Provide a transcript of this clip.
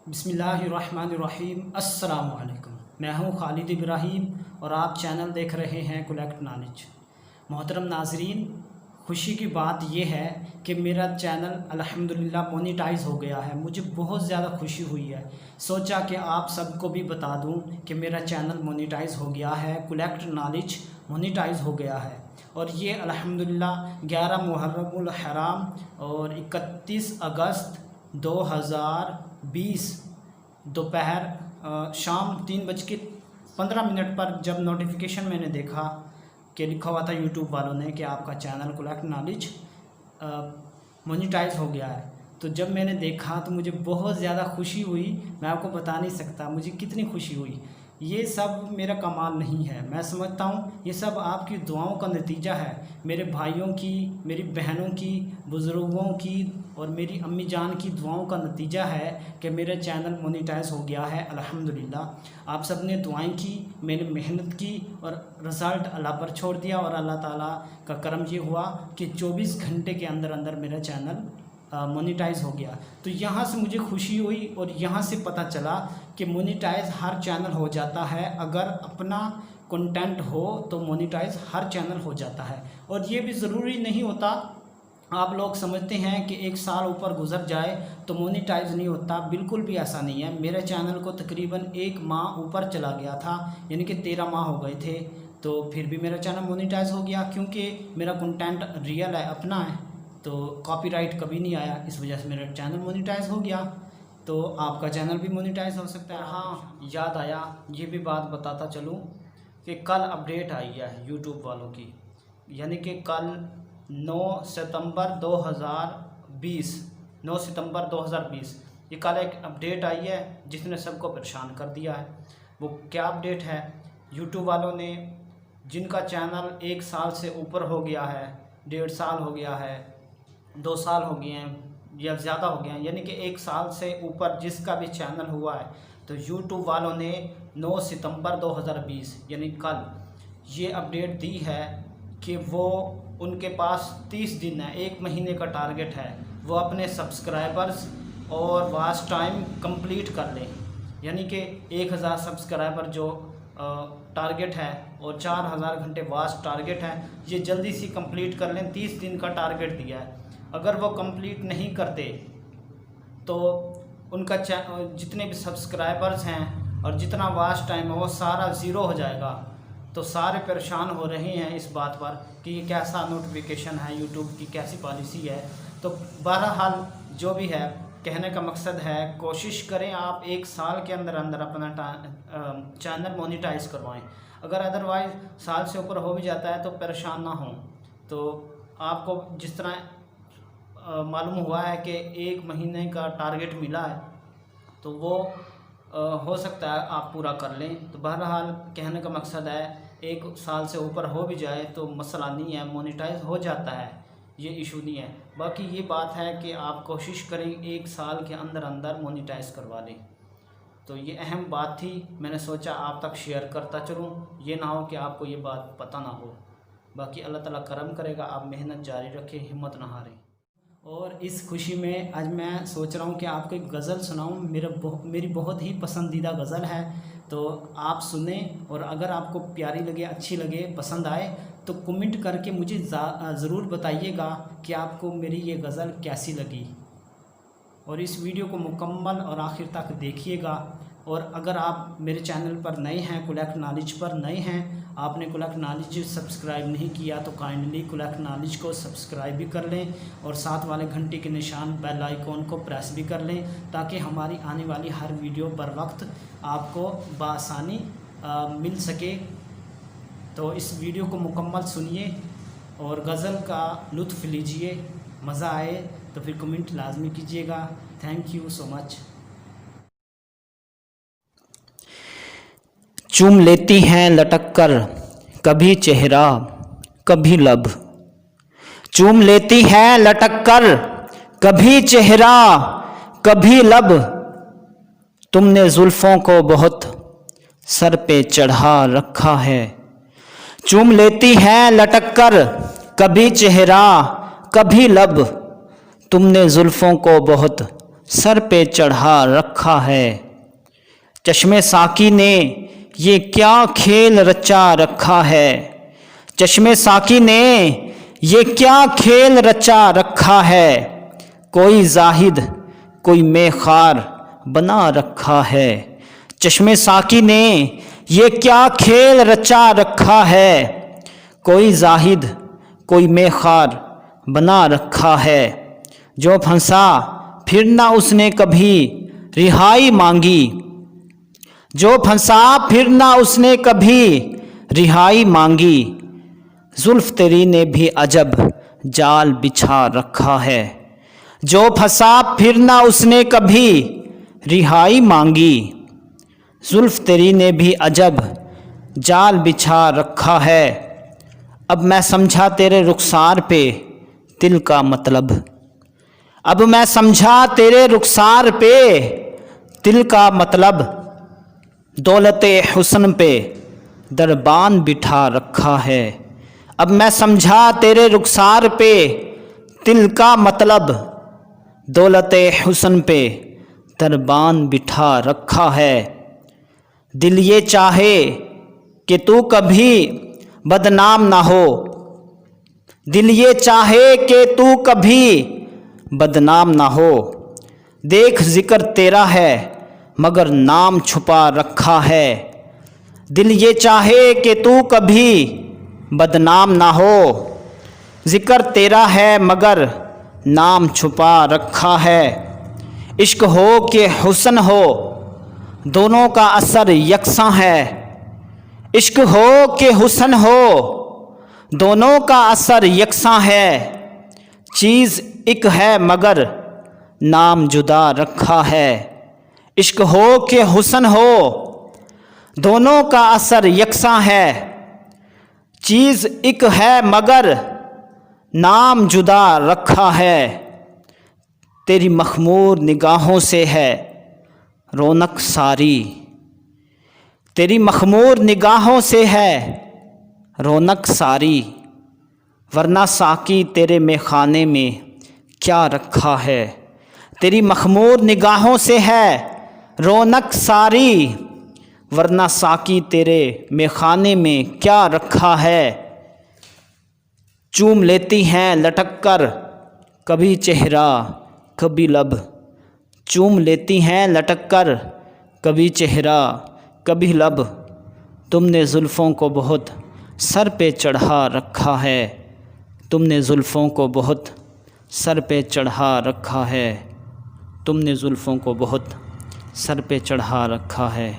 बिस्मिल्लाहिर्रहमानिर्रहीम। अस्सलाम वालेकुम। मैं हूं खालिद इब्राहिम और आप चैनल देख रहे हैं कलेक्ट नॉलेज। मोहतरम नाजरीन, खुशी की बात यह है कि मेरा चैनल अल्हम्दुलिल्लाह मोनेटाइज हो गया है। मुझे बहुत ज़्यादा खुशी हुई है। सोचा कि आप सबको भी बता दूं कि मेरा चैनल मोनेटाइज हो गया है, कलेक्ट नॉलेज मोनेटाइज हो गया है। और ये अल्हम्दुलिल्लाह 11 मुहर्रमुल हराम और 31 अगस्त 2020 दोपहर शाम 3:15 पर जब नोटिफिकेशन मैंने देखा कि लिखा हुआ था यूट्यूब वालों ने कि आपका चैनल कलेक्ट नॉलेज मोनेटाइज हो गया है, तो जब मैंने देखा तो मुझे बहुत ज़्यादा खुशी हुई। मैं आपको बता नहीं सकता मुझे कितनी खुशी हुई। ये सब मेरा कमाल नहीं है, मैं समझता हूँ ये सब आपकी दुआओं का नतीजा है। मेरे भाइयों की, मेरी बहनों की, बुज़ुर्गों की और मेरी अम्मी जान की दुआओं का नतीजा है कि मेरा चैनल मोनेटाइज हो गया है अल्हम्दुलिल्लाह। आप सब ने दुआएं की, मैंने मेहनत की और रिज़ल्ट अल्लाह पर छोड़ दिया। और अल्लाह ताला का करम ये हुआ कि 24 घंटे के अंदर अंदर मेरा चैनल मोनेटाइज हो गया। तो यहाँ से मुझे खुशी हुई और यहाँ से पता चला कि मोनेटाइज हर चैनल हो जाता है। अगर अपना कंटेंट हो तो मोनेटाइज हर चैनल हो जाता है। और ये भी ज़रूरी नहीं होता। आप लोग समझते हैं कि 1 साल ऊपर गुजर जाए तो मोनेटाइज नहीं होता, बिल्कुल भी ऐसा नहीं है। मेरे चैनल को तकरीबन 1 माह ऊपर चला गया था, यानी कि 13 माह हो गए थे, तो फिर भी मेरा चैनल मोनेटाइज हो गया क्योंकि मेरा कंटेंट रियल है, अपना है, तो कॉपीराइट कभी नहीं आया। इस वजह से मेरा चैनल मोनेटाइज हो गया। तो आपका चैनल भी मोनेटाइज हो सकता है। हाँ, याद आया, ये भी बात बताता चलूँ कि कल अपडेट आई है यूट्यूब वालों की, यानी कि कल 9 सितंबर 2020 ये कल एक अपडेट आई है जिसने सबको परेशान कर दिया है। वो क्या अपडेट है? यूट्यूब वालों ने जिनका चैनल 1 साल से ऊपर हो गया है, 1.5 साल हो गया है, 2 साल हो गए हैं या ज़्यादा हो गए हैं, यानी कि 1 साल से ऊपर जिसका भी चैनल हुआ है, तो यूट्यूब वालों ने 9 सितंबर 2020 यानी कल ये अपडेट दी है कि वो उनके पास 30 दिन है, 1 महीने का टारगेट है, वो अपने सब्सक्राइबर्स और वॉच टाइम कंप्लीट कर लें। यानी कि 1000 सब्सक्राइबर जो टारगेट है और 4000 घंटे वॉच टारगेट है, ये जल्दी से कंप्लीट कर लें। 30 दिन का टारगेट दिया है। अगर वो कंप्लीट नहीं करते तो उनका जितने भी सब्सक्राइबर्स हैं और जितना वॉच टाइम है वो सारा ज़ीरो हो जाएगा। तो सारे परेशान हो रहे हैं इस बात पर कि ये कैसा नोटिफिकेशन है, यूट्यूब की कैसी पॉलिसी है। तो बहरहाल जो भी है, कहने का मकसद है कोशिश करें आप 1 साल के अंदर अंदर अपना चैनल मोनेटाइज करवाएं। अगर अदरवाइज़ साल से ऊपर हो भी जाता है तो परेशान ना हों। तो आपको जिस तरह मालूम हुआ है कि 1 महीने का टारगेट मिला है, तो वो हो सकता है आप पूरा कर लें। तो बहरहाल कहने का मकसद है 1 साल से ऊपर हो भी जाए तो मसला नहीं है, मोनेटाइज हो जाता है, ये इशू नहीं है। बाकी ये बात है कि आप कोशिश करें 1 साल के अंदर अंदर मोनेटाइज करवा लें। तो ये अहम बात थी, मैंने सोचा आप तक शेयर करता चलूँ, ये ना हो कि आपको ये बात पता ना हो। बाकी अल्लाह ताला करम करेगा, आप मेहनत जारी रखें, हिम्मत ना हारें। और इस खुशी में आज मैं सोच रहा हूँ कि आपको एक गज़ल सुनाऊँ। मेरी बहुत ही पसंदीदा गज़ल है, तो आप सुने और अगर आपको प्यारी लगे, अच्छी लगे, पसंद आए तो कमेंट करके मुझे ज़रूर बताइएगा कि आपको मेरी ये गज़ल कैसी लगी। और इस वीडियो को मुकम्मल और आखिर तक देखिएगा। और अगर आप मेरे चैनल पर नए हैं, कलेक्ट नॉलेज पर नए हैं, आपने कलेक्ट नॉलेज सब्सक्राइब नहीं किया तो काइंडली कलेक्ट नॉलेज को सब्सक्राइब भी कर लें और साथ वाले घंटे के निशान बेल आइकॉन को प्रेस भी कर लें, ताकि हमारी आने वाली हर वीडियो बर वक्त आपको बआसानी मिल सके। तो इस वीडियो को मुकम्मल सुनिए और गज़ल का लुत्फ़ लीजिए। मज़ा आए तो फिर कमेंट लाजमी कीजिएगा। Thank you so much. चूम लेती हैं लटक कर कभी चेहरा कभी लब, चूम लेती हैं लटक कर कभी चेहरा कभी लब, तुमने जुल्फों को बहुत सर पे चढ़ा रखा है। चूम लेती हैं लटक कर कभी चेहरा कभी लब, तुमने जुल्फों को बहुत سر پہ چڑھا رکھا ہے۔ چشم ساقی نے یہ کیا کھیل رچا رکھا ہے، چشم ساقی نے یہ کیا کھیل رچا رکھا ہے، کوئی زاہد کوئی مے خوار بنا رکھا ہے۔ چشم ساقی نے یہ کیا کھیل رچا رکھا ہے، کوئی زاہد کوئی مے خوار بنا رکھا ہے۔ جو پھنسا پھر نہ اس نے کبھی رہائی مانگی، جو پھنسا پھر نہ اس نے کبھی رہائی مانگی، زلف تیری نے بھی عجب جال بچھا رکھا ہے۔ جو پھنسا پھر نہ اس نے کبھی رہائی مانگی، زلف تیری نے بھی عجب جال بچھا رکھا ہے۔ اب میں سمجھا تیرے رخسار پہ دل کا مطلب، اب میں سمجھا تیرے رخسار پہ دل کا مطلب، دولت حسن پہ دربان بٹھا رکھا ہے۔ اب میں سمجھا تیرے رخسار پہ دل کا مطلب، دولت حسن پہ دربان بٹھا رکھا ہے۔ دل یہ چاہے کہ تو کبھی بدنام نہ ہو، دل یہ چاہے کہ تو کبھی بدنام نہ ہو، دیکھ ذکر تیرا ہے مگر نام چھپا رکھا ہے۔ دل یہ چاہے کہ تو کبھی بدنام نہ ہو، ذکر تیرا ہے مگر نام چھپا رکھا ہے۔ عشق ہو کہ حسن ہو دونوں کا اثر یکساں ہے، عشق ہو کہ حسن ہو دونوں کا اثر یکساں ہے، چیز ایک ہے مگر نام جدا رکھا ہے۔ عشق ہو کہ حسن ہو دونوں کا اثر یکساں ہے، چیز ایک ہے مگر نام جدا رکھا ہے۔ تیری مخمور نگاہوں سے ہے رونق ساری، تیری مخمور نگاہوں سے ہے رونق ساری، ورنہ ساقی تیرے میخانے میں کیا رکھا ہے۔ تیری مخمور نگاہوں سے ہے رونق ساری، ورنہ ساقی تیرے میخانے میں کیا رکھا ہے۔ چوم لیتی ہیں لٹک کر کبھی چہرہ کبھی لب، چوم لیتی ہیں لٹک کر کبھی چہرہ کبھی لب، تم نے زلفوں کو بہت سر پہ چڑھا رکھا ہے، تم نے زلفوں کو بہت سر پہ چڑھا رکھا ہے، تم نے زلفوں کو بہت سر پہ چڑھا رکھا ہے۔